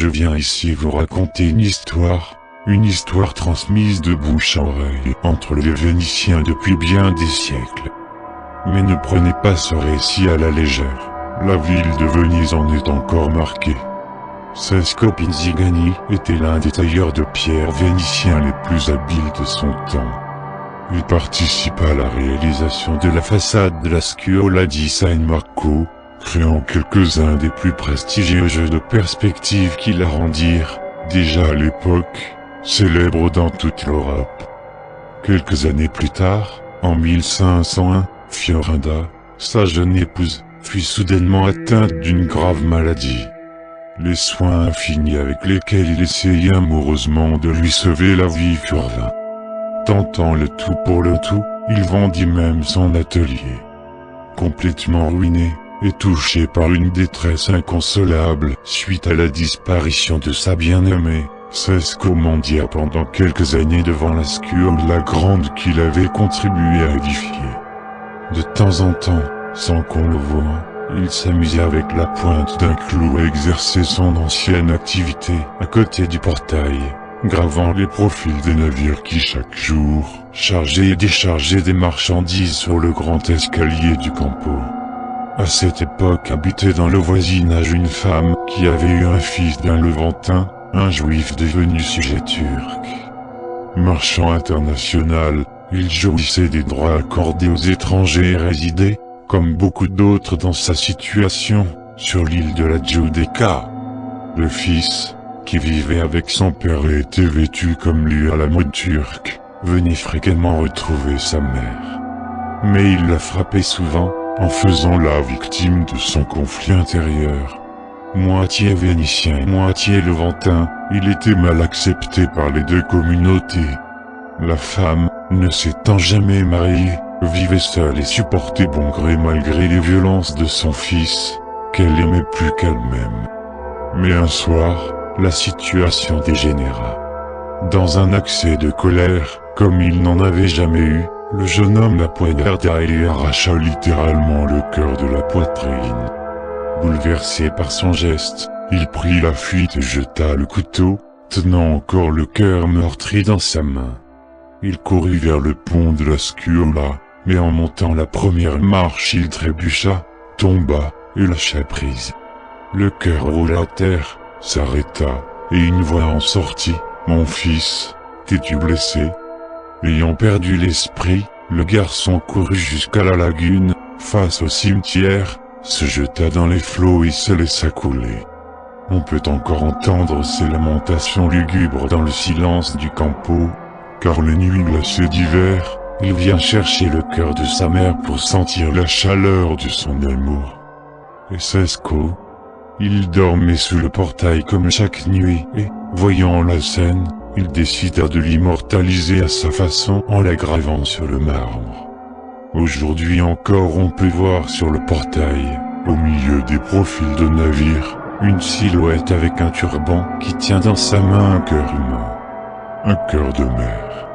Je viens ici vous raconter une histoire transmise de bouche à oreille entre les Vénitiens depuis bien des siècles. Mais ne prenez pas ce récit à la légère, la ville de Venise en est encore marquée. Cesco Pinzigani était l'un des tailleurs de pierre vénitiens les plus habiles de son temps. Il participa à la réalisation de la façade de la Scuola di San Marco, créant quelques-uns des plus prestigieux jeux de perspective qui la rendirent, déjà à l'époque, célèbre dans toute l'Europe. Quelques années plus tard, en 1501, Fiorinda, sa jeune épouse, fut soudainement atteinte d'une grave maladie. Les soins infinis avec lesquels il essayait amoureusement de lui sauver la vie furent vains. Tentant le tout pour le tout, il vendit même son atelier. Complètement ruiné, et touché par une détresse inconsolable suite à la disparition de sa bien-aimée, Cesco mendia pendant quelques années devant la Scuola grande qu'il avait contribué à édifier. De temps en temps, sans qu'on le voie, il s'amusait avec la pointe d'un clou à exercer son ancienne activité à côté du portail, gravant les profils des navires qui chaque jour chargeaient et déchargeaient des marchandises sur le grand escalier du Campo. À cette époque habitait dans le voisinage une femme qui avait eu un fils d'un Levantin, un juif devenu sujet turc. Marchand international, il jouissait des droits accordés aux étrangers et résidait, comme beaucoup d'autres dans sa situation, sur l'île de la Giudecca. Le fils, qui vivait avec son père et était vêtu comme lui à la mode turque, venait fréquemment retrouver sa mère. Mais il la frappait souvent, en faisant la victime de son conflit intérieur. Moitié vénitien et moitié levantin, il était mal accepté par les deux communautés. La femme, ne s'étant jamais mariée, vivait seule et supportait bon gré malgré les violences de son fils, qu'elle aimait plus qu'elle-même. Mais un soir, la situation dégénéra. Dans un accès de colère, comme il n'en avait jamais eu, le jeune homme la poignarda et lui arracha littéralement le cœur de la poitrine. Bouleversé par son geste, il prit la fuite et jeta le couteau, tenant encore le cœur meurtri dans sa main. Il courut vers le pont de la Scuola, mais en montant la première marche il trébucha, tomba, et lâcha prise. Le cœur roula à terre, s'arrêta, et une voix en sortit, « Mon fils, t'es-tu blessé ?» Ayant perdu l'esprit, le garçon courut jusqu'à la lagune, face au cimetière, se jeta dans les flots et se laissa couler. On peut encore entendre ses lamentations lugubres dans le silence du Campo, car les nuits glacées d'hiver, il vient chercher le cœur de sa mère pour sentir la chaleur de son amour. Et Cesco, il dormait sous le portail comme chaque nuit et, voyant la scène, il décida de l'immortaliser à sa façon en la gravant sur le marbre. Aujourd'hui encore on peut voir sur le portail, au milieu des profils de navires, une silhouette avec un turban qui tient dans sa main un cœur humain. Un cœur de mère.